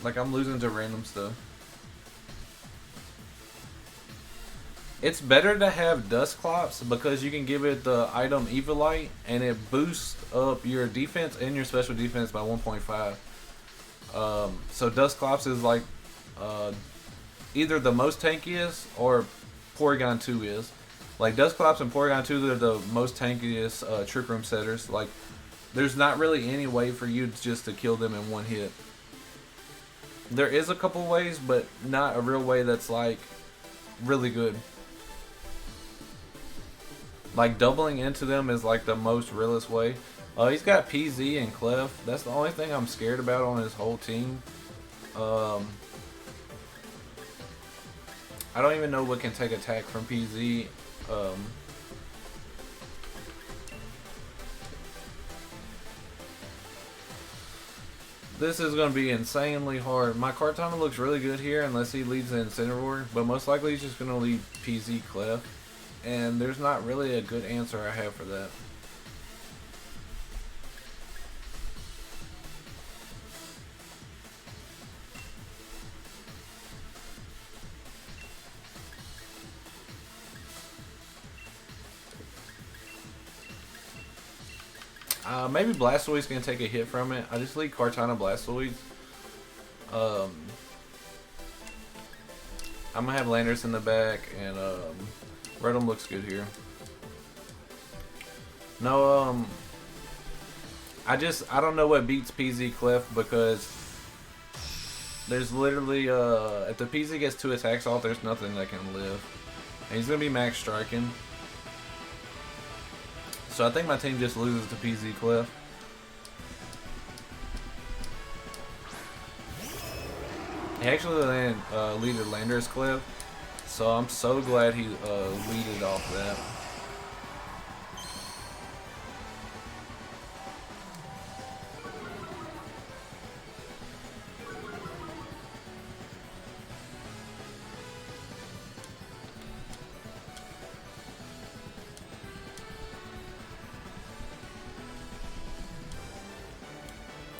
Like, I'm losing to random stuff. It's better to have Dusclops because you can give it the item Evilite and it boosts up your defense and your special defense by 1.5. So Dusclops is like either the most tankiest or Porygon 2 is. Like Dusclops and Porygon 2 are the most tankiest Trick Room setters. Like there's not really any way for you just to kill them in one hit. There is a couple ways, but not a real way that's like really good. Like doubling into them is like the most realist way. He's got PZ and Clef. That's the only thing I'm scared about on his whole team. I don't even know what can take attack from PZ. This is going to be insanely hard. My Kartana looks really good here unless he leads the Incineroar, but most likely he's just going to lead PZ Clef. And there's not really a good answer I have for that. Maybe Blastoise can take a hit from it. I just lead Kartana Blastoise. I'm gonna have Landorus in the back, and Rotom looks good here. No, I don't know what beats PZ Clef because there's literally if the PZ gets 2 attacks off, there's nothing that can live. And he's gonna be max striking. So I think my team just loses to PZ Clef. He actually leaded Landorus Clef, so I'm so glad he leaded off that.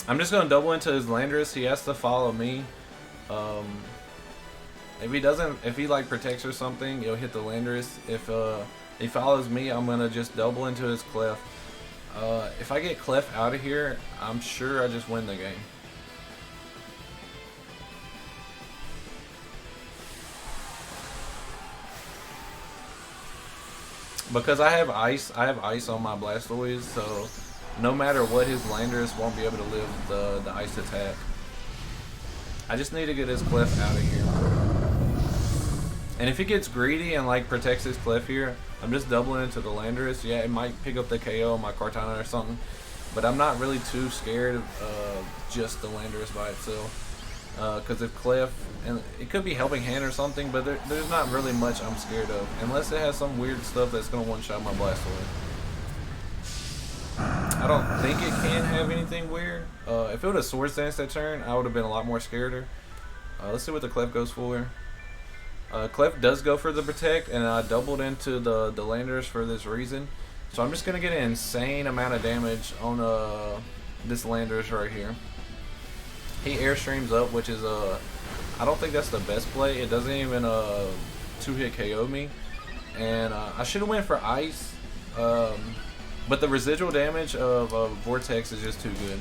I'm just gonna double into his Landorus. He has to follow me. If he like protects or something, he'll hit the Landorus. If he follows me, I'm gonna just double into his Clef. If I get Clef out of here, I'm sure I just win the game. Because I have ice on my Blastoise, so no matter what, his Landorus won't be able to live the ice attack. I just need to get his Clef out of here. And if he gets greedy and like protects his Clef here, I'm just doubling into the Landorus. Yeah, it might pick up the KO on my Kartana or something, but I'm not really too scared of just the Landorus by itself. Because if Clef, and it could be Helping Hand or something, but there's not really much I'm scared of. Unless it has some weird stuff that's going to one-shot my Blastoise. I don't think it can have anything weird. If it would have Swords Dance that turn, I would have been a lot more scared. Let's see what the Clef goes for. Clef does go for the Protect, and I doubled into the Landorus for this reason. So I'm just going to get an insane amount of damage on this Landorus right here. He Airstreams up, which is I don't think that's the best play. It doesn't even 2-hit KO me. And I should have went for Ice. But the residual damage of Vortex is just too good.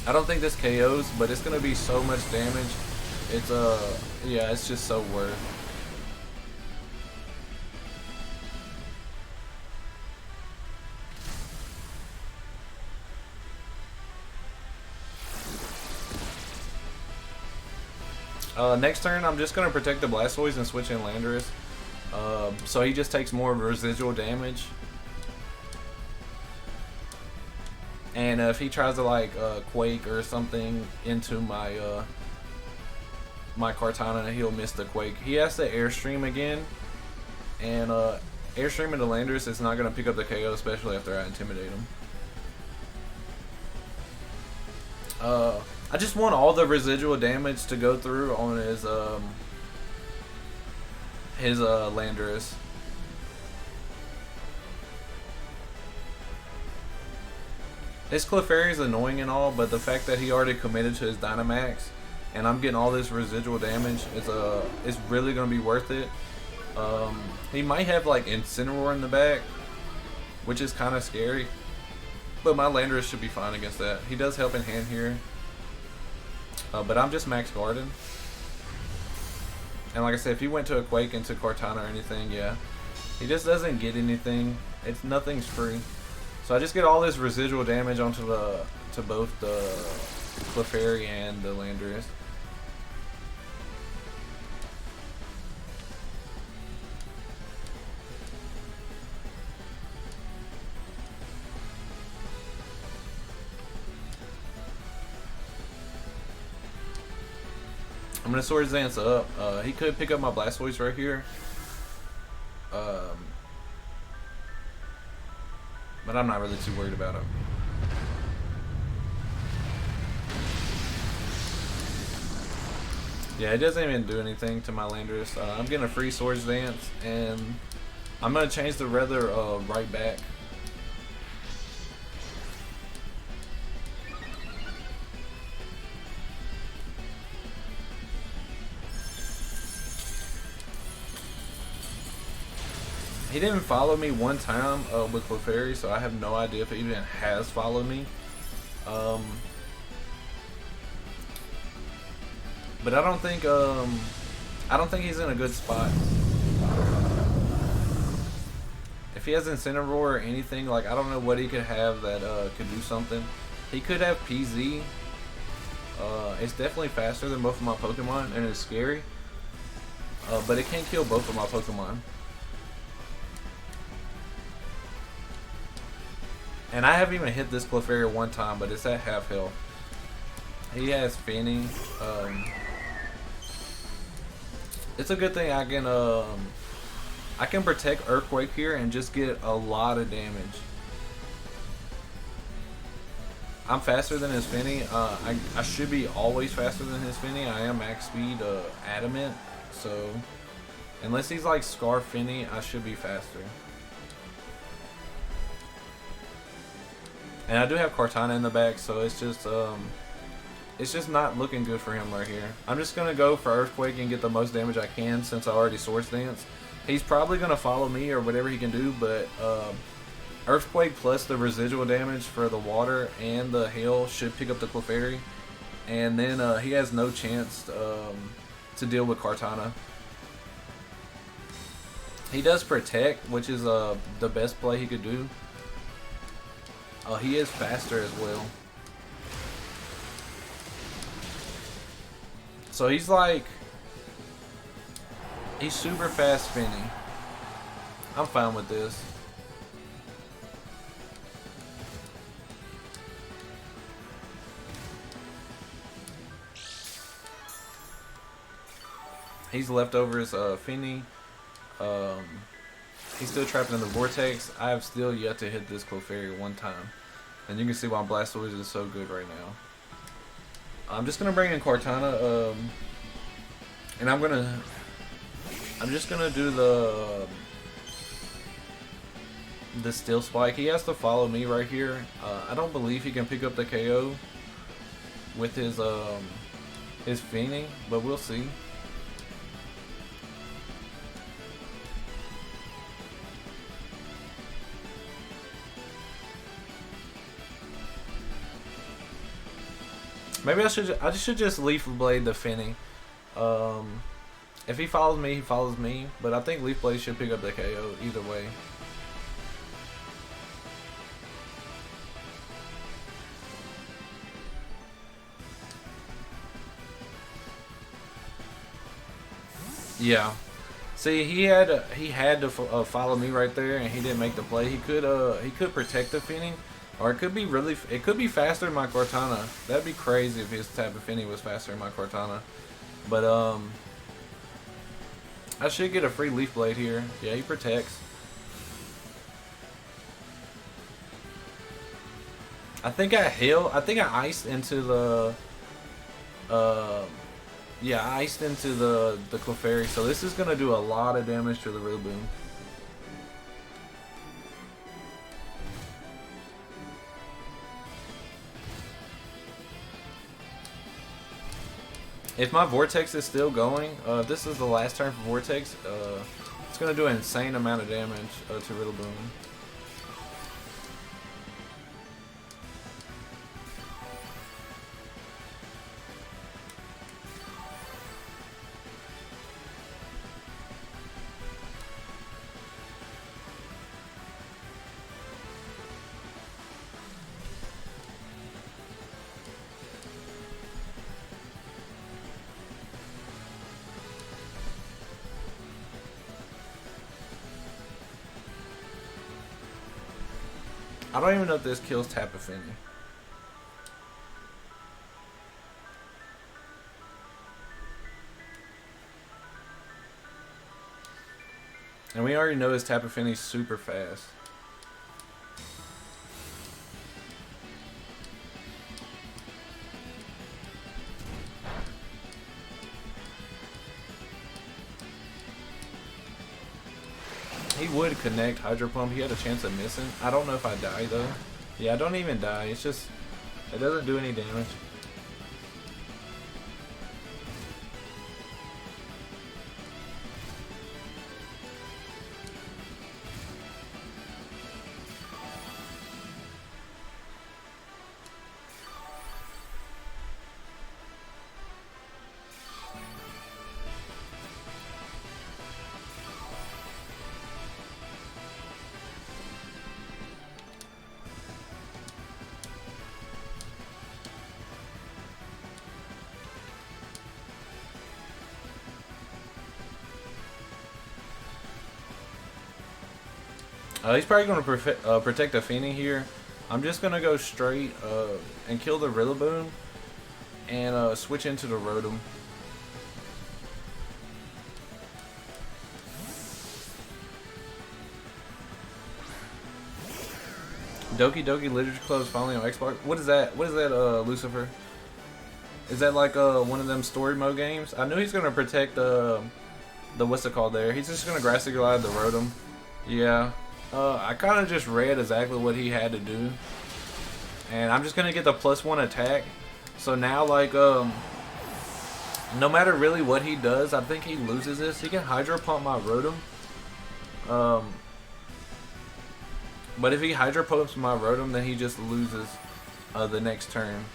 I don't think this KOs, but it's gonna be so much damage. It's yeah, it's just so worth. Next turn, I'm just gonna protect the Blastoise and switch in Landorus. So he just takes more residual damage. And if he tries to like Quake or something into my my Kartana, he'll miss the Quake. He has to Airstream again, and Airstream into Landorus is not going to pick up the KO, especially after I Intimidate him. I just want all the residual damage to go through on his Landorus. His Clefairy is annoying and all, but the fact that he already committed to his Dynamax and I'm getting all this residual damage is really gonna be worth it. He might have like Incineroar in the back, which is kind of scary, but my Landorus should be fine against that. He does help in hand here, but I'm just max guarding. And like I said, if he went to a Quake into Kartana or anything, yeah, he just doesn't get anything. Nothing's free. So I just get all this residual damage onto both the Clefairy and the Landorus. I'm gonna Swords Dance up. He could pick up my Blastoise right here. But I'm not really too worried about him. Yeah, it doesn't even do anything to my Landorus. I'm getting a free Swords Dance, and I'm going to change the weather right back. He didn't follow me one time with Clefairy, so I have no idea if he even has followed me. But I don't think he's in a good spot. If he has Incineroar or anything, like I don't know what he could have that could do something. He could have PZ. It's definitely faster than both of my Pokemon, and it's scary. But it can't kill both of my Pokemon. And I haven't even hit this Clefairy one time, but it's at half health. He has Fanny. It's a good thing I can protect Earthquake here and just get a lot of damage. I'm faster than his Fanny. I should be always faster than his Fanny. I am max speed adamant, so unless he's like Scarf Fanny, I should be faster. And I do have Kartana in the back, so it's just not looking good for him right here. I'm just gonna go for Earthquake and get the most damage I can since I already Swords Dance. He's probably gonna follow me or whatever he can do, but Earthquake plus the residual damage for the water and the hail should pick up the Clefairy, and then he has no chance to deal with Kartana. He does protect, which is the best play he could do. He is faster as well. So he's super fast Finny. I'm fine with this. He's leftovers Finny. He's still trapped in the Vortex. I have still yet to hit this Clefairy one time. And you can see why Blastoise is so good right now. I'm just gonna bring in Kartana, and I'm just gonna do the Steel Spike. He has to follow me right here. I don't believe he can pick up the KO with his Feeny, but we'll see. Maybe I should just Leaf Blade the Finny. If he follows me, he follows me. But I think Leaf Blade should pick up the KO either way. Yeah. See, he had to follow me right there, and he didn't make the play. He could protect the Finny. Or it could be faster than my Kartana. That'd be crazy if his type of Finny was faster than my Kartana. But I should get a free Leaf Blade here. Yeah, he protects. I think I iced into the yeah, I iced into the Clefairy, so this is gonna do a lot of damage to the Rillaboom. If my Vortex is still going, this is the last turn for Vortex. It's gonna do an insane amount of damage to Rillaboom. I don't even know if this kills Tapu Fini. And we already know his Tapu Fini's super fast. He would connect Hydro Pump. He had a chance of missing. I don't know if I die though. Yeah, I don't even die. It's just, it doesn't do any damage. He's probably going to protect a Fini here. I'm just going to go straight and kill the Rillaboom and switch into the Rotom. Doki Doki Literature Club is finally on Xbox. What is that? What is that, Lucifer? Is that like one of them story mode games? I knew he's going to protect the what's it called there. He's just going to Grassy Glide the Rotom. Yeah. I kind of just read exactly what he had to do, and I'm just gonna get the +1 attack. So now, like, no matter really what he does, I think he loses this. He can Hydro Pump my Rotom, but if he Hydro Pumps my Rotom, then he just loses the next turn.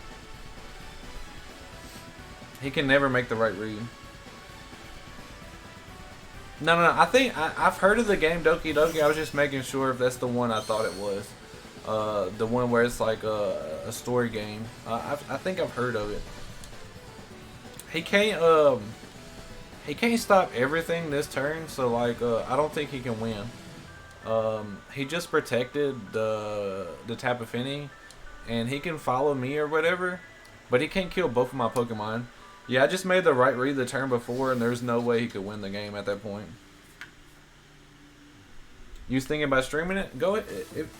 He can never make the right read. No. I think I've heard of the game Doki Doki. I was just making sure if that's the one I thought it was. The one where it's like a story game. I think I've heard of it. He can't stop everything this turn, so like I don't think he can win. He just protected the Tapu Fini, and he can follow me or whatever, but he can't kill both of my Pokemon. Yeah, I just made the right read the turn before, and there's no way he could win the game at that point. You was thinking about streaming it? Go ahead.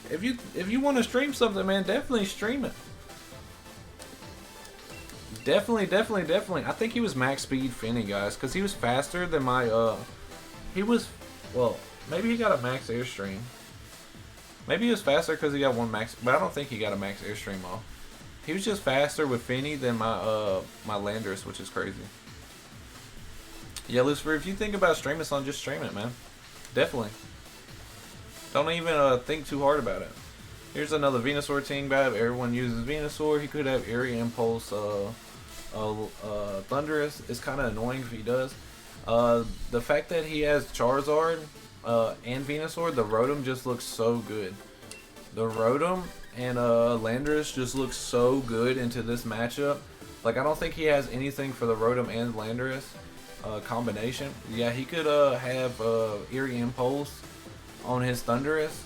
If you want to stream something, man, definitely stream it. Definitely. I think he was max speed Fini, guys, because he was faster than my well, maybe he got a max airstream. Maybe he was faster because he got one max, but I don't think he got a max airstream off. He was just faster with Fini than my my Landorus, which is crazy. Yeah, Lucifer, if you think about streaming something, just stream it, man. Definitely. Don't even think too hard about it. Here's another Venusaur team guy. If everyone uses Venusaur, he could have Airy Impulse, Thunderous. It's kind of annoying if he does. The fact that he has Charizard and Venusaur, the Rotom just looks so good. The Rotom and Landorus just looks so good into this matchup. Like, I don't think he has anything for the Rotom and Landorus combination. Yeah, he could have Eerie Impulse on his Thunderous,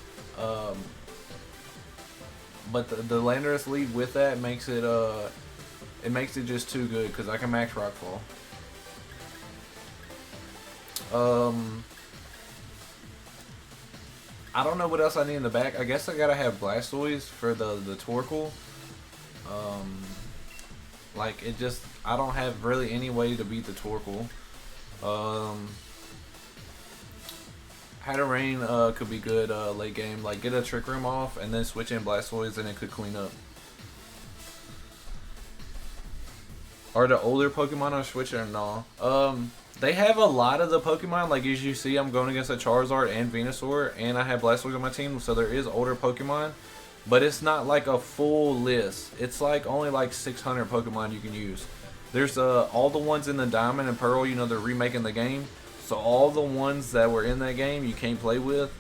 but the Landorus lead with that makes it just too good because I can max Rockfall. I don't know what else I need in the back. I guess I gotta have Blastoise for the Torkoal. Like, it just, I don't have really any way to beat the Torkoal. Hatterene could be good late game. Like, get a Trick Room off and then switch in Blastoise and it could clean up. Are the older Pokemon on Switch or no? They have a lot of the Pokemon. Like as you see, I'm going against a Charizard and Venusaur, and I have Blastoise on my team, so there is older Pokemon. But it's not like a full list. It's like only like 600 Pokemon you can use. There's all the ones in the Diamond and Pearl, you know, they're remaking the game. So all the ones that were in that game you can't play with.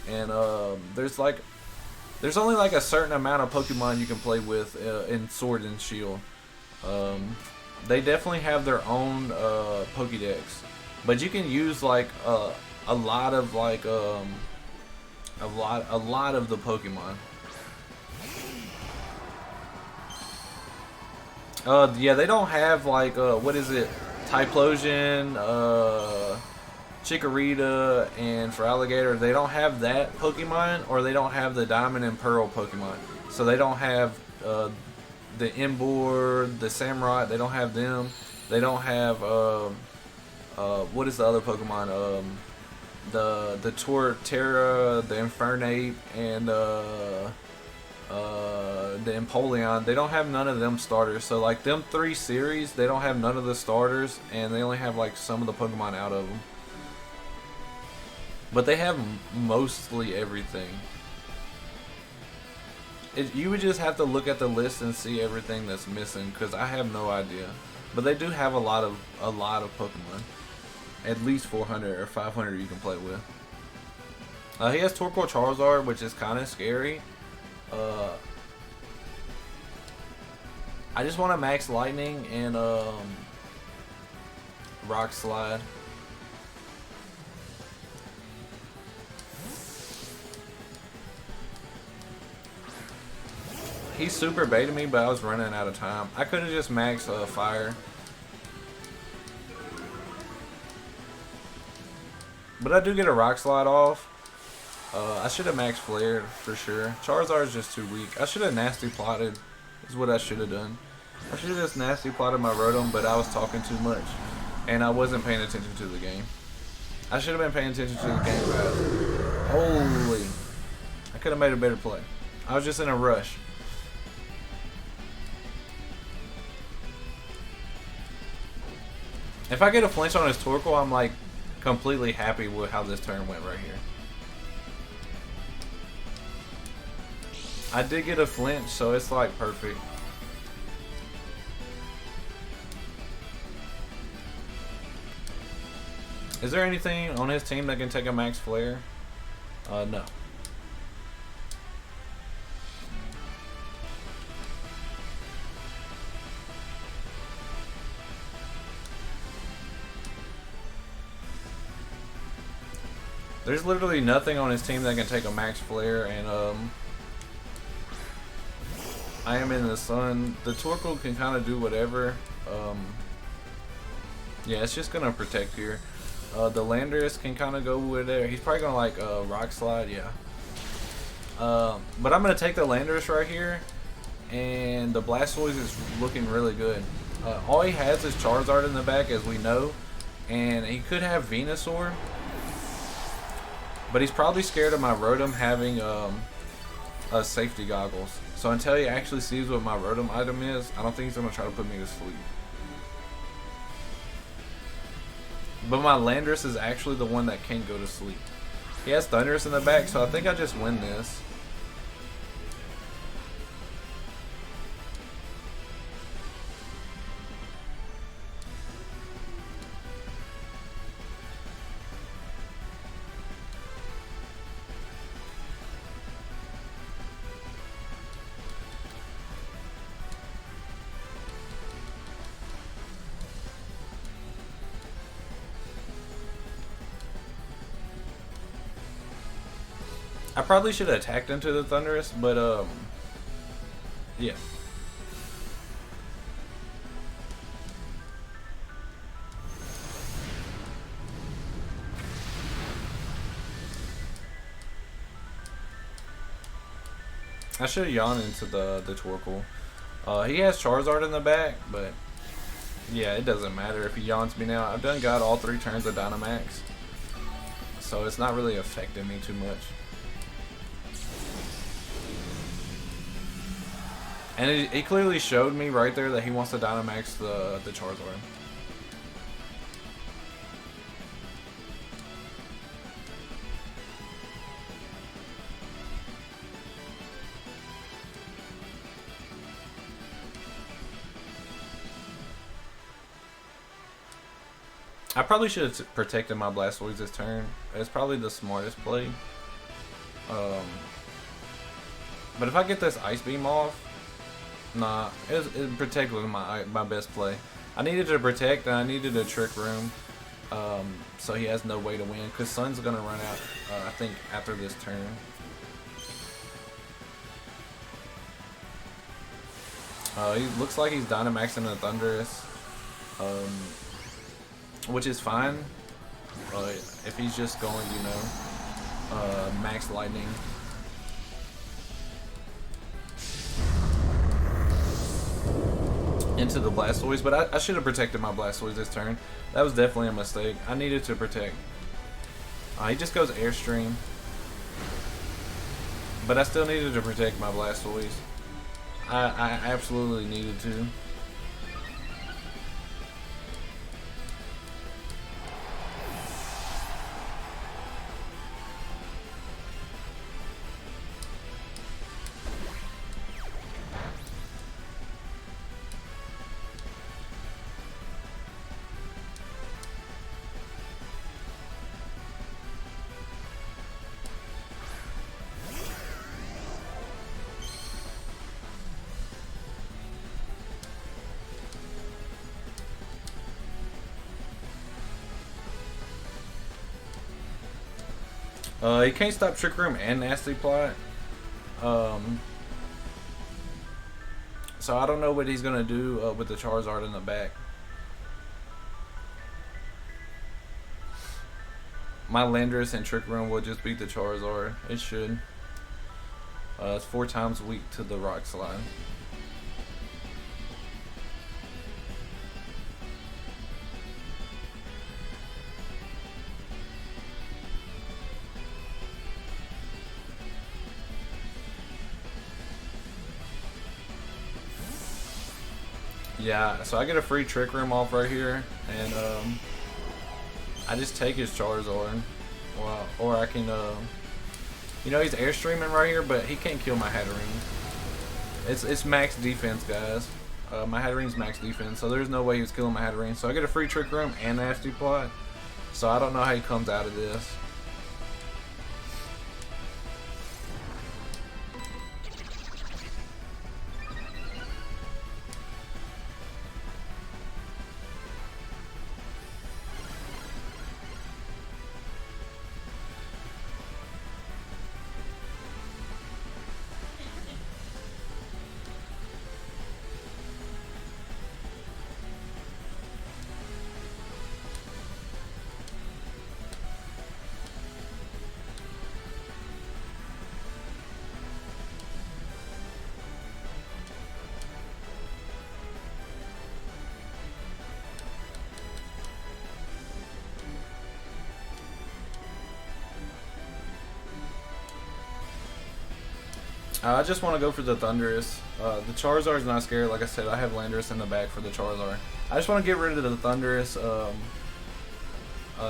And there's only like a certain amount of Pokemon you can play with in Sword and Shield. They definitely have their own Pokédex. But you can use like a lot of like a lot of the Pokemon. Yeah, they don't have like what is it? Typhlosion, Chikorita, and for Alligator, they don't have that Pokemon, or they don't have the Diamond and Pearl Pokemon. So they don't have the Emboar, the Samurott. They don't have them. They don't have what is the other Pokemon? The Torterra, the Infernape, and the Empoleon. They don't have none of them starters. So like them 3 series, they don't have none of the starters, and they only have like some of the Pokemon out of them. But they have mostly everything. You would just have to look at the list and see everything that's missing, because I have no idea. But they do have a lot of Pokemon. At least 400 or 500 you can play with. He has Torkoal Charizard, which is kind of scary. I just want to max Lightning and Rock Slide. He super baited me, but I was running out of time. I could have just maxed Fire. But I do get a Rock Slide off. I should have maxed Flared for sure. Charizard is just too weak. I should have Nasty Plotted, is what I should have done. I should have just Nasty Plotted my Rotom, but I was talking too much. And I wasn't paying attention to the game. I should have been paying attention to the game, guys. Holy. I could have made a better play. I was just in a rush. If I get a flinch on his Torkoal, I'm like completely happy with how this turn went right here. I did get a flinch, so it's like perfect. Is there anything on his team that can take a max flare? No. There's literally nothing on his team that can take a max flare, and I am in the sun. The Torkoal can kind of do whatever. Yeah, it's just gonna protect here. The Landorus can kind of go with it. He's probably gonna like Rock Slide, yeah. But I'm gonna take the Landorus right here, and the Blastoise is looking really good. All he has is Charizard in the back, as we know, and he could have Venusaur. But he's probably scared of my Rotom having safety goggles. So until he actually sees what my Rotom item is, I don't think he's going to try to put me to sleep. But my Landorus is actually the one that can't go to sleep. He has Thundurus in the back, so I think I just win this. I probably should have attacked into the Thundurus, but yeah. I should have yawned into the Torkoal. He has Charizard in the back, but yeah, it doesn't matter if he yawns me now. I've got all 3 turns of Dynamax, so it's not really affecting me too much. And he clearly showed me right there that he wants to Dynamax the Charizard. I probably should have protected my Blastoise this turn. It's probably the smartest play. But if I get this Ice Beam off, nah, it protect was my best play. I needed to protect and I needed a Trick Room, so he has no way to win. Cause Sun's gonna run out, I think, after this turn. He looks like he's Dynamaxing the Thundurus, which is fine. If he's just going, you know, Max Lightning. Into the Blastoise, but I should have protected my Blastoise this turn. That was definitely a mistake. I needed to protect. He just goes Airstream. But I still needed to protect my Blastoise. I absolutely needed to. He can't stop Trick Room and Nasty Plot. So I don't know what he's gonna do with the Charizard in the back. My Landorus and Trick Room will just beat the Charizard. It should. It's 4 times weak to the Rock Slide. Yeah, so I get a free Trick Room off right here, and I just take his Charizard. Well, or I can, you know, he's Airstreaming right here, but he can't kill my Hatterene. It's max defense, guys. My Hatterene's max defense, so there's no way he was killing my Hatterene. So I get a free Trick Room and Nasty Plot. So I don't know how he comes out of this. I just want to go for the Thundurus. The Charizard's not scared. Like I said, I have Landorus in the back for the Charizard. I just want to get rid of the Thundurus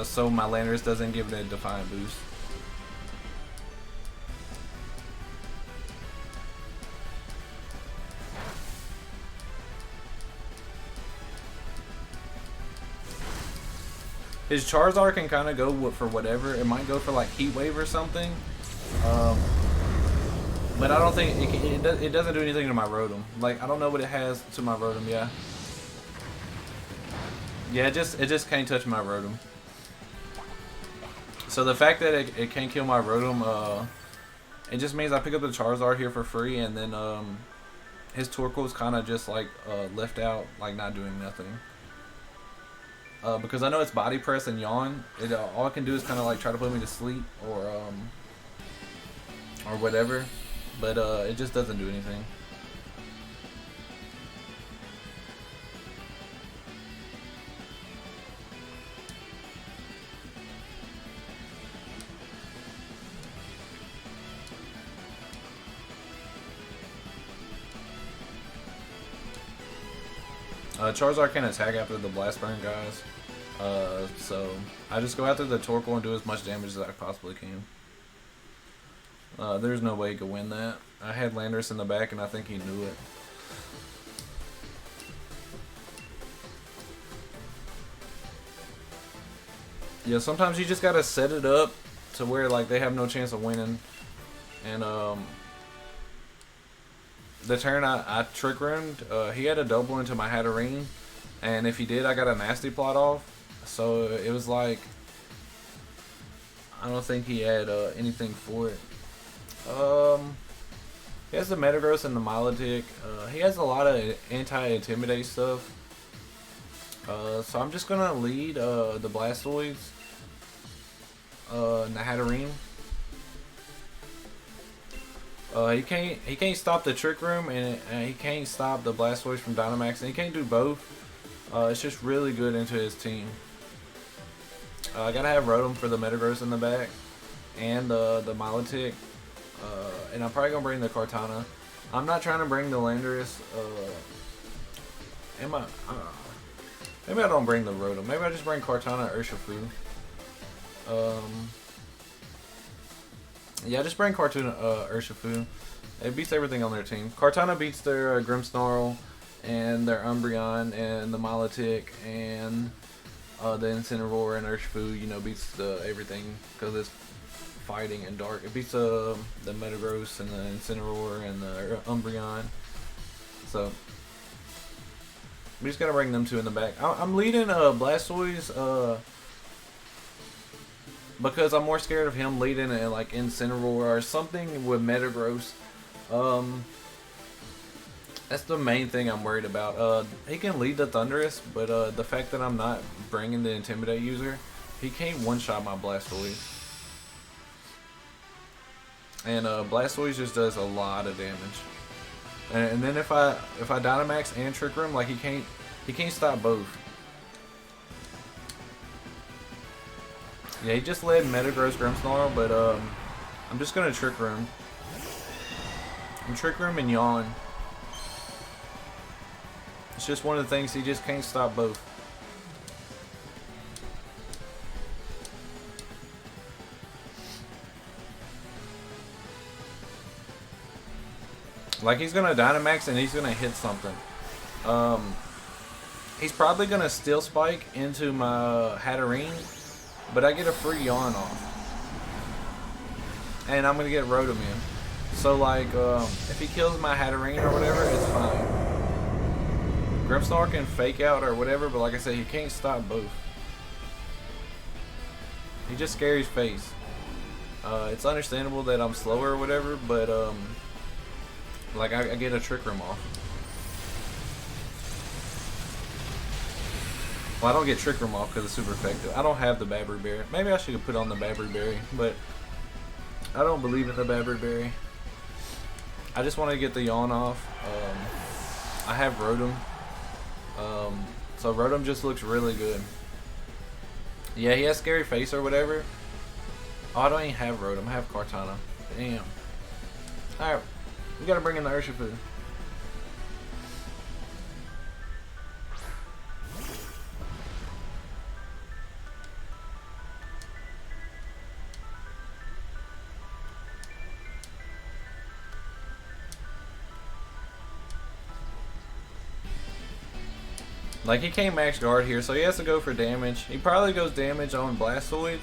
so my Landorus doesn't give it a Defiant boost. His Charizard can kind of go for whatever. It might go for like Heat Wave or something. But I don't think it doesn't do anything to my Rotom. Like, I don't know what it has to my Rotom. Yeah. Yeah, it just can't touch my Rotom. So the fact that it can't kill my Rotom, it just means I pick up the Charizard here for free, and then his Torkoal's kind of just like left out, like not doing nothing. Because I know it's Body Press and Yawn. All it can do is kind of like try to put me to sleep or whatever. But it just doesn't do anything. Charizard can attack after the Blast Burn, guys. So I just go after the Torkoal and do as much damage as I possibly can. There's no way he could win that. I had Landorus in the back and I think he knew it. Yeah, sometimes you just gotta set it up to where like they have no chance of winning. And the turn I Trick Roomed, he had a double into my Hatterene, and if he did, I got a nasty plot off. So it was like, I don't think he had anything for it. He has the Metagross and the Milotic. He has a lot of anti-intimidate stuff. So I'm just gonna lead the Blastoise and the Hatterene. He can't stop the Trick Room, and he can't stop the Blastoise from Dynamax, and he can't do both. It's just really good into his team. I gotta have Rotom for the Metagross in the back, and the Milotic, and I'm probably gonna bring the Kartana. I'm not trying to bring the Landorus. Maybe I don't bring the Rotom. Maybe I just bring Kartana, Urshifu. Yeah, just bring Kartana, Urshifu. It beats everything on their team. Kartana beats their Grimmsnarl and their Umbreon and the Milotic and the Incineroar, and Urshifu, you know, beats everything because it's fighting and dark. It beats the Metagross and the Incineroar and the Umbreon. So we just gotta bring them two in the back. I'm leading Blastoise because I'm more scared of him leading like Incineroar or something with Metagross. That's the main thing I'm worried about. He can lead the Thundurus, but the fact that I'm not bringing the Intimidate user, he can't one-shot my Blastoise. And Blastoise just does a lot of damage. And then if I Dynamax and Trick Room, like he can't stop both. Yeah, he just led Metagross Grimmsnarl, but I'm just gonna Trick Room. I'm Trick Room and Yawn. It's just one of the things, he just can't stop both. Like, he's gonna Dynamax and he's gonna hit something. He's probably gonna Steel Spike into my Hatterene, but I get a free Yawn off. And I'm gonna get Rotom in. So like, if he kills my Hatterene or whatever, it's fine. Grimmsnarl can fake out or whatever, but like I said, he can't stop both. He just scares face. It's understandable that I'm slower or whatever, but like I get a Trick Room off. Well, I don't get Trick Room off because it's super effective. I don't have the Babry Berry. Maybe I should have put on the Babry Berry, but I don't believe in the Babry Berry. I just want to get the Yawn off. I have Rotom. So Rotom just looks really good. Yeah, he has Scary Face or whatever. Oh, I don't even have Rotom. I have Kartana. Damn. Alright, we gotta bring in the Urshifu. Like, he can't max guard here, so he has to go for damage. He probably goes damage on Blastoise,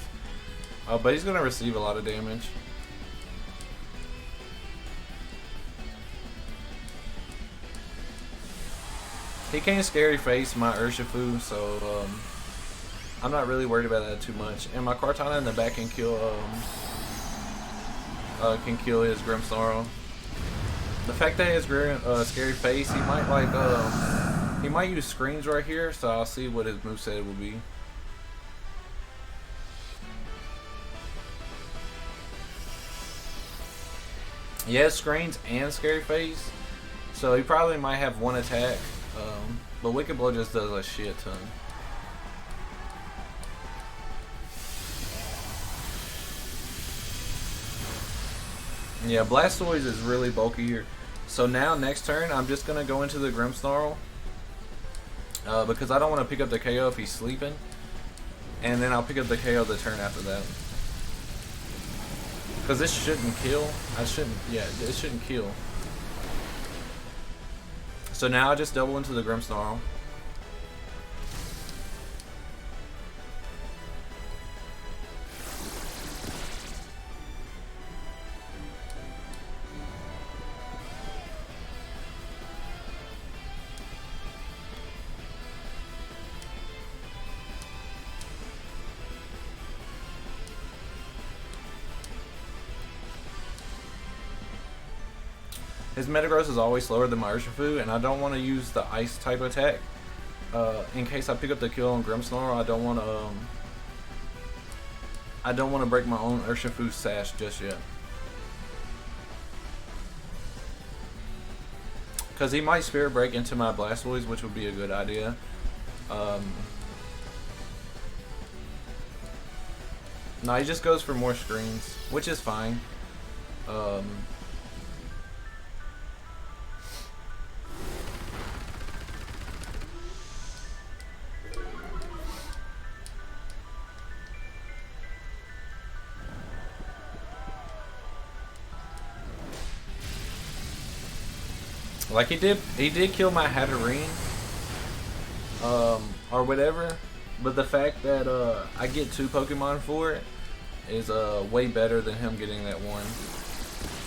but he's going to receive a lot of damage. He can't Scary Face my Urshifu, so I'm not really worried about that too much. And my Kartana in the back can kill his Grimmsnarl. The fact that he has Scary Face, he might like he might use screens right here, so I'll see what his moveset will be. He has screens and Scary Face, so he probably might have one attack, but Wicked Blow just does a shit ton. Yeah, Blastoise is really bulky here. So now, next turn, I'm just going to go into the Grimmsnarl. because I don't want to pick up the KO if he's sleeping, and then I'll pick up the KO the turn after that. Because this shouldn't kill. It shouldn't kill. So now I just double into the Grimmsnarl. His Metagross is always slower than my Urshifu, and I don't want to use the ice type attack. In case I pick up the kill on Grimmsnarl, I don't want to break my own Urshifu sash just yet. Because he might Spirit Break into my Blastoise, which would be a good idea. No, he just goes for more screens, which is fine. Like he did kill my Hatterene, or whatever, but the fact that I get 2 Pokemon for it is way better than him getting that 1.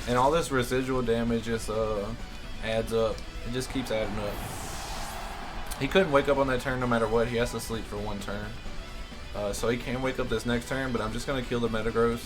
And all this residual damage just adds up. It just keeps adding up. He couldn't wake up on that turn no matter what. He has to sleep for 1 turn. So he can wake up this next turn, but I'm just gonna kill the Metagross.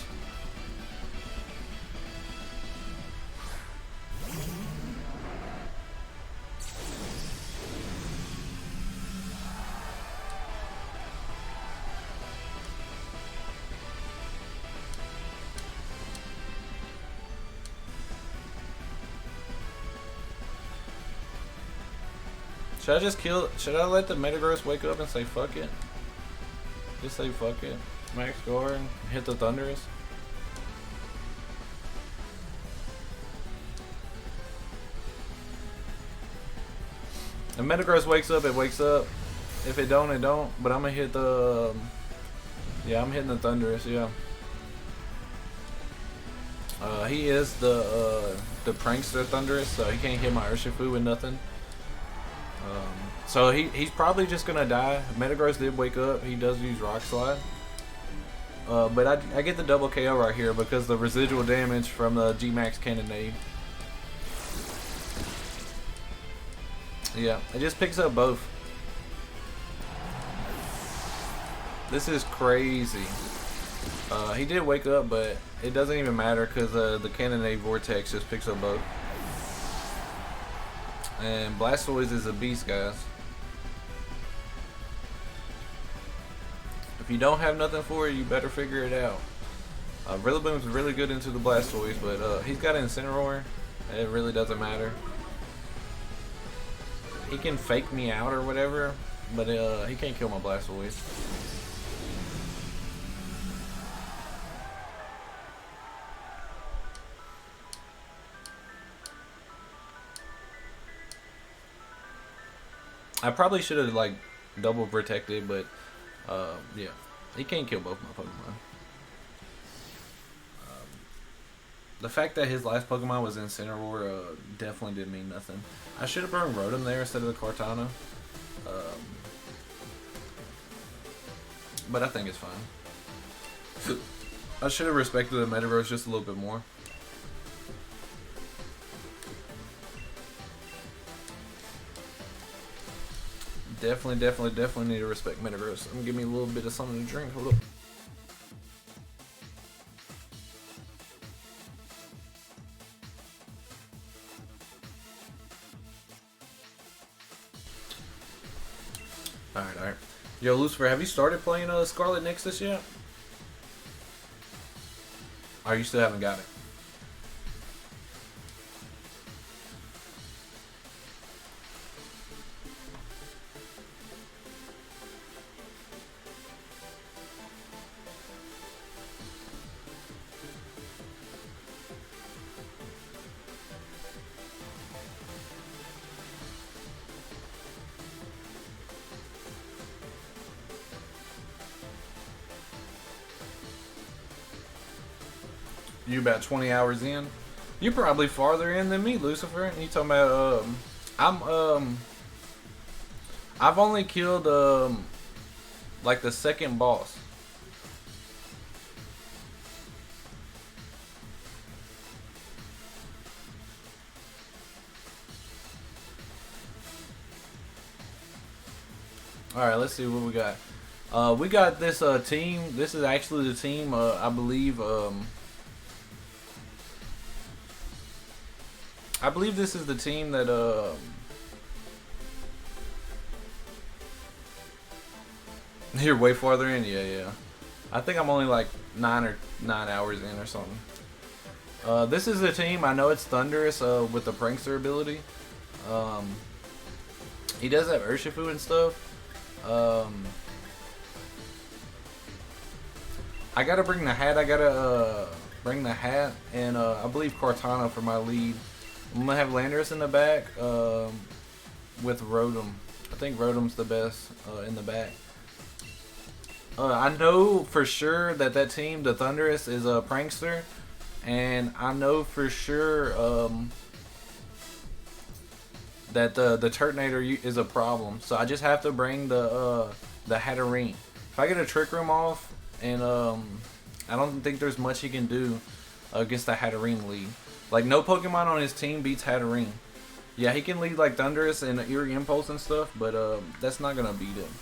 Should I just kill? Should I let the Metagross wake up and say fuck it? Just say fuck it. Max guard, hit the Thunderous. If Metagross wakes up, it wakes up. If it don't, it don't. But I'm gonna hit the. Yeah, I'm hitting the Thunderous. Yeah. He is the prankster Thunderous, so he can't hit my Urshifu with nothing. So he's probably just gonna die. Metagross did wake up. He does use Rock Slide. But I get the double KO right here because the residual damage from the G-Max Cannonade. Yeah, it just picks up both. This is crazy. He did wake up, but it doesn't even matter because the Cannonade Vortex just picks up both. And Blastoise is a beast, guys. If you don't have nothing for it, you better figure it out. Rillaboom's really good into the Blastoise, but he's got Incineroar. It really doesn't matter. He can fake me out or whatever, but he can't kill my Blastoise. I probably should have like double protected, but yeah, he can't kill both my Pokemon. The fact that his last Pokemon was Incineroar definitely didn't mean nothing. I should have brought Rotom there instead of the Kartana, but I think it's fine. I should have respected the Metaverse just a little bit more. Definitely need to respect Metagross. I'm gonna give me a little bit of something to drink. Hold up. Alright. Yo, Lucifer, have you started playing Scarlet Nexus yet? Or you still haven't got it? You about 20 hours in? You're probably farther in than me, Lucifer. You talking about I've only killed like the second boss. Alright, let's see what we got. We got this team. This is actually the team, I believe this is the team that you're way farther in. Yeah. I think I'm only like 9 hours in or something. This is the team. I know it's Thunderous with the Prankster ability. He does have Urshifu and stuff. I gotta bring the hat. I gotta bring the hat and I believe Kartana for my lead. I'm gonna have Landorus in the back with Rotom. I think Rotom's the best in the back. I know for sure that team, the Thunderous, is a Prankster, and I know for sure that the Turtonator is a problem. So I just have to bring the Hatterene. If I get a Trick Room off, and I don't think there's much he can do against the Hatterene lead. Like, no Pokemon on his team beats Hatterene. Yeah, he can lead like Thunderous and Eerie Impulse and stuff, but that's not gonna beat him.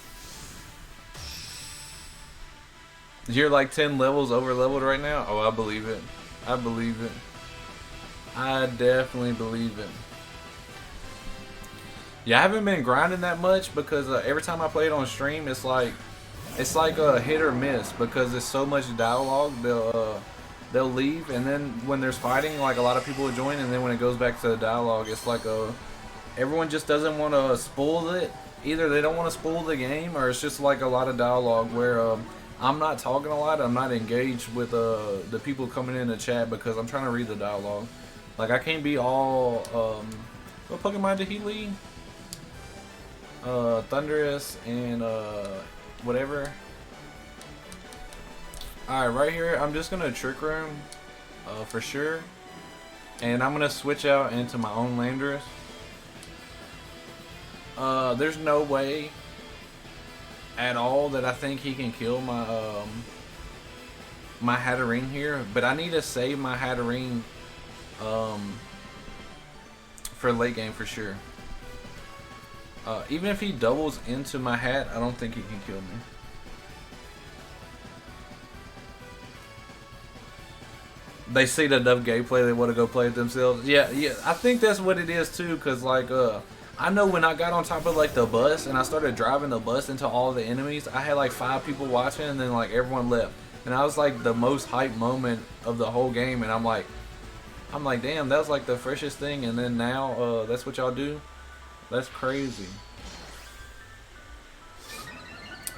You're like 10 levels over leveled right now? Oh, I believe it. I believe it. I definitely believe it. Yeah, I haven't been grinding that much because every time I play it on stream, it's like a hit or miss because there's so much dialogue. They'll leave, and then when there's fighting, like a lot of people will join, and then when it goes back to the dialogue, it's like everyone just doesn't want to spoil it. Either they don't want to spoil the game, or it's just like a lot of dialogue where I'm not talking a lot. I'm not engaged with the people coming in the chat because I'm trying to read the dialogue. Like, I can't be all what Pokemon did he lead? Thunderous and whatever. Alright, right here, I'm just gonna Trick Room for sure. And I'm gonna switch out into my own Landorus. There's no way at all that I think he can kill my my Hatterene here, but I need to save my Hatterene for late game for sure. Even if he doubles into my hat, I don't think he can kill me. They see enough gameplay, they want to go play it themselves. Yeah, I think that's what it is too, cause like I know when I got on top of like the bus and I started driving the bus into all the enemies, I had like 5 people watching, and then like everyone left, and I was like the most hyped moment of the whole game, and I'm like, damn, that was like the freshest thing, and then now that's what y'all do. That's crazy.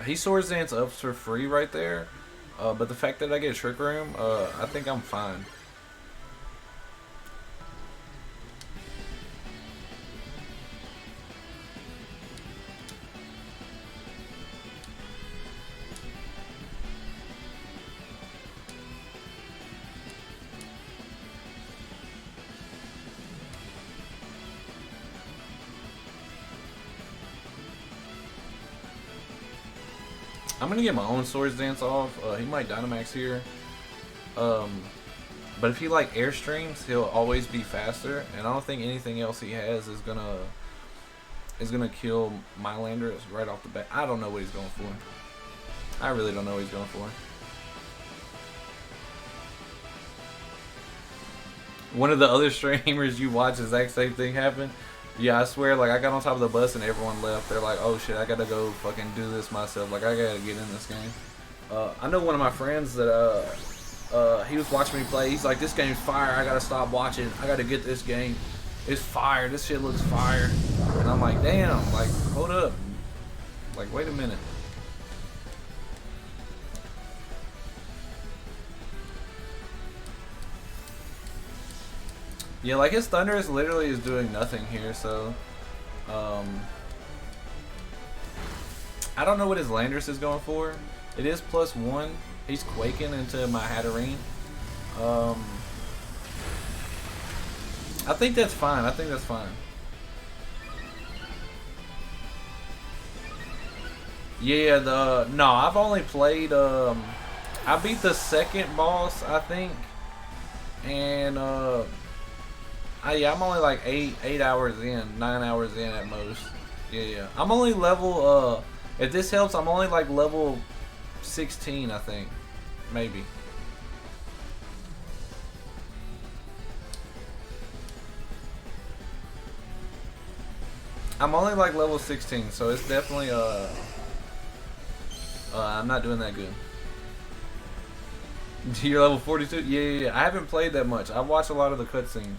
He Swords Dance ups for free right there. But the fact that I get a Trick Room, I think I'm fine. I'm gonna get my own Swords Dance off. He might Dynamax here. But if he like Airstreams, he'll always be faster, and I don't think anything else he has is gonna kill my Landorus right off the bat. I don't know what he's going for. I really don't know what he's going for. One of the other streamers you watch, the exact same thing happen. Yeah, I swear, like, I got on top of the bus and everyone left. They're like, oh shit, I gotta go fucking do this myself. Like, I gotta get in this game. I know one of my friends that, he was watching me play. He's like, this game's fire. I gotta stop watching. I gotta get this game. It's fire. This shit looks fire. And I'm like, damn, like, hold up. Like, wait a minute. Yeah, like his Thunderous literally is doing nothing here, so I don't know what his Landorus is going for. It is +1. He's quaking into my Hatterene. I think that's fine. I think that's fine. Yeah, no, I've only played I beat the second boss, I think. And yeah, I'm only like 8 hours in, 9 hours in at most. Yeah. I'm only level if this helps, I'm only like level 16, I think. Maybe. I'm only like level 16, so it's definitely I'm not doing that good. You're level 42? Yeah. I haven't played that much. I've watched a lot of the cutscenes.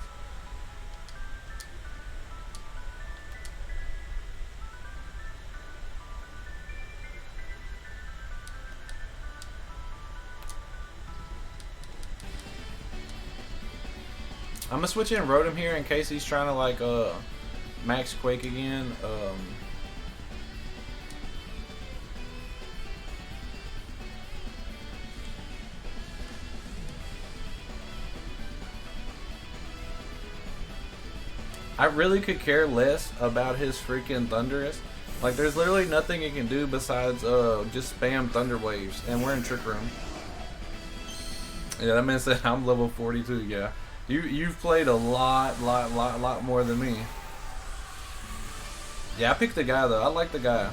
I'm gonna switch in Rotom here in case he's trying to like max Quake again. I really could care less about his freaking Thundurus. Like, there's literally nothing it can do besides just spam Thunder Waves, and we're in Trick Room. Yeah, that man said I'm level 42. Yeah, you've played a lot more than me. Yeah, I picked the guy though. I like the guy.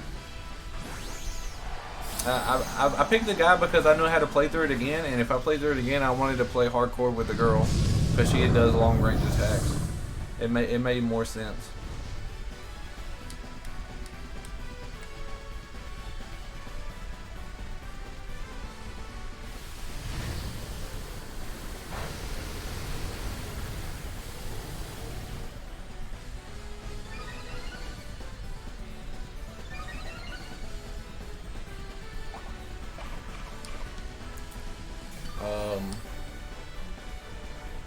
I picked the guy because I know how to play through it again, and if I play through it again, I wanted to play hardcore with the girl because she does long range attacks. It made more sense.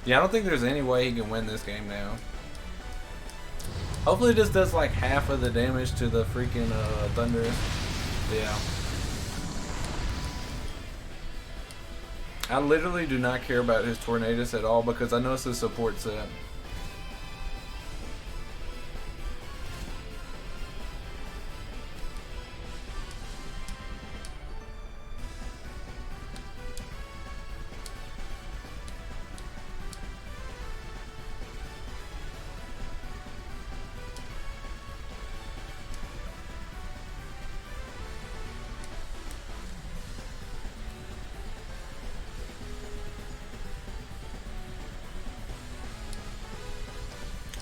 Yeah, I don't think there's any way he can win this game now. Hopefully this does like half of the damage to the freaking Thundurus. Yeah. I literally do not care about his Tornadus at all because I know it's a support set.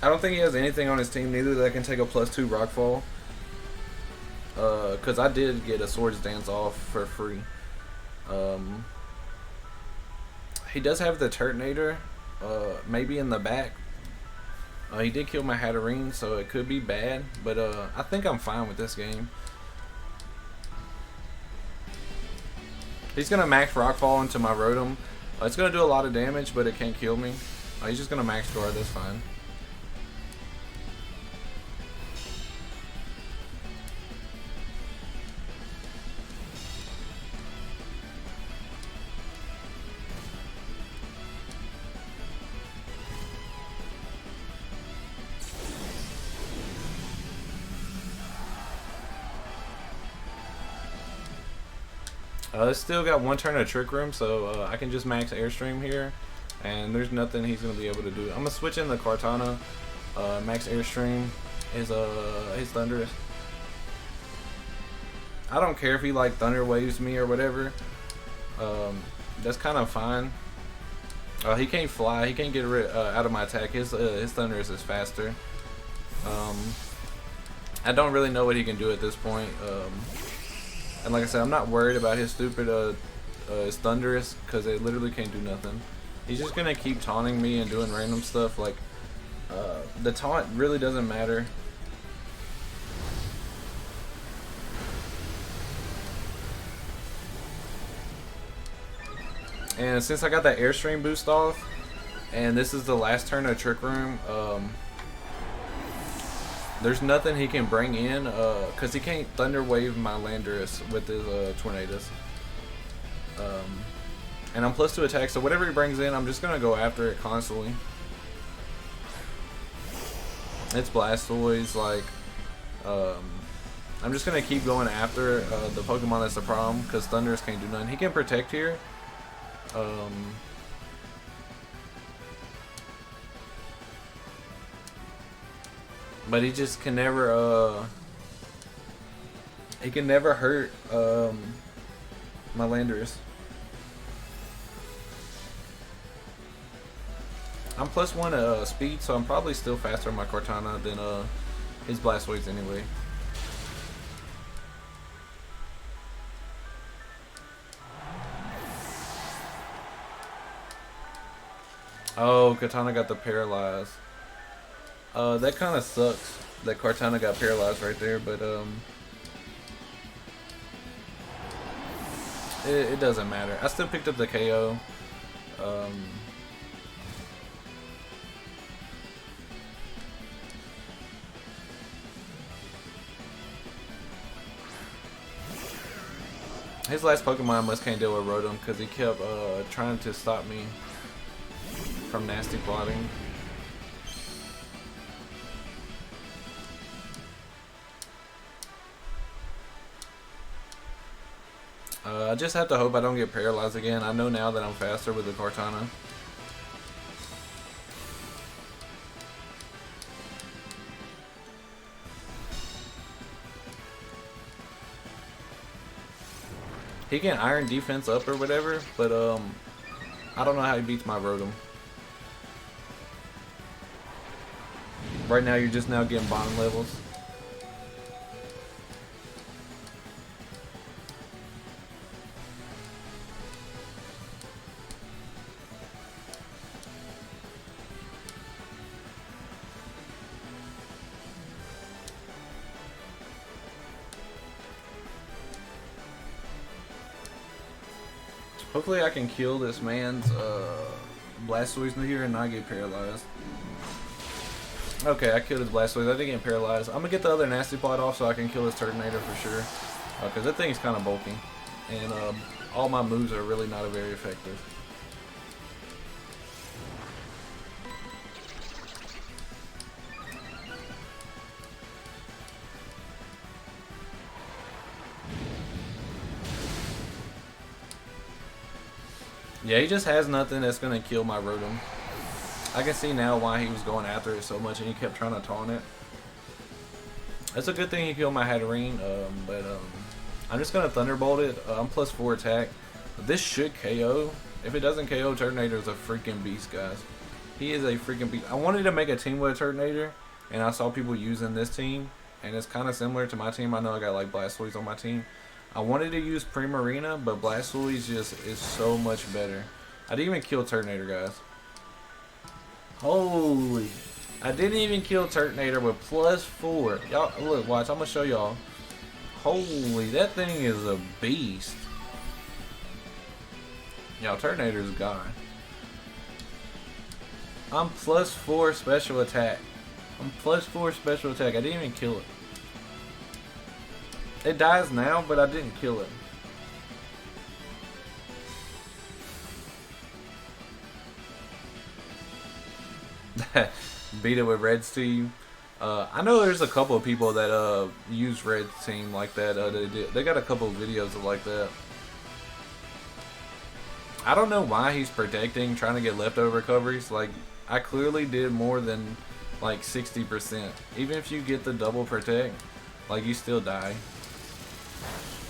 I don't think he has anything on his team neither that can take a +2 Rockfall. Because I did get a Swords Dance off for free. He does have the Turtonator, maybe in the back. He did kill my Hatterene, so it could be bad. But I think I'm fine with this game. He's going to max Rockfall into my Rotom. It's going to do a lot of damage, but it can't kill me. He's just going to max guard, that's fine. It's still got one turn of Trick Room, so I can just max Airstream here, and there's nothing he's going to be able to do. I'm going to switch in the Kartana, max Airstream, his Thundurus. I don't care if he like Thunder Waves me or whatever. That's kind of fine. He can't fly, he can't get rid out of my attack. His Thundurus is faster. I don't really know what he can do at this point. And like I said, I'm not worried about his stupid his Thundurus because it literally can't do nothing. He's just gonna keep taunting me and doing random stuff. Like the taunt really doesn't matter. And since I got that Airstream boost off, and this is the last turn of Trick Room, there's nothing he can bring in, because he can't Thunder Wave my Landorus with his Tornadus. And I'm +2 attack, so whatever he brings in, I'm just going to go after it constantly. It's Blastoise, like, I'm just going to keep going after the Pokemon that's the problem, because Thundurus can't do nothing. He can protect here. But he just can never, he can never hurt, my Landorus. I'm +1 speed, so I'm probably still faster on my Kartana than his Blastoise anyway. Oh, Kartana got the paralyze. That kind of sucks that Kartana got paralyzed right there, but it doesn't matter. I still picked up the KO. His last Pokemon must can't deal with Rotom because he kept trying to stop me from nasty plotting. I just have to hope I don't get paralyzed again. I know now that I'm faster with the Kartana. He can iron defense up or whatever, but I don't know how he beats my Rotom. Right now you're just now getting bottom levels. Hopefully I can kill this man's Blastoise here and not get paralyzed. Okay, I killed his Blastoise. I didn't get paralyzed. I'm gonna get the other nasty plot off so I can kill his Turtonator for sure. Because that thing's kind of bulky. And all my moves are really not very effective. Yeah, he just has nothing that's going to kill my Rotom. I can see now why he was going after it so much and he kept trying to taunt it. It's a good thing he killed my Hatterene, but I'm just going to Thunderbolt it. I'm +4 attack. This should KO. If it doesn't KO, Turtonator is a freaking beast, guys. He is a freaking beast. I wanted to make a team with a Turtonator, and I saw people using this team, and it's kind of similar to my team. I know I got like Blastoise on my team. I wanted to use Primarina, but Blastoise just is so much better. I didn't even kill Turtonator, guys. Holy. I didn't even kill Turtonator with +4. Y'all, look, watch. I'm going to show y'all. Holy, that thing is a beast. Y'all, Turtonator's gone. I'm +4 special attack. I'm +4 special attack. I didn't even kill it. It dies now, but I didn't kill it. Beat it with Red's team. I know there's a couple of people that use Red's team like that. They got a couple of videos of like that. I don't know why he's protecting, trying to get leftover recoveries. Like, I clearly did more than like 60%. Even if you get the double protect, like, you still die.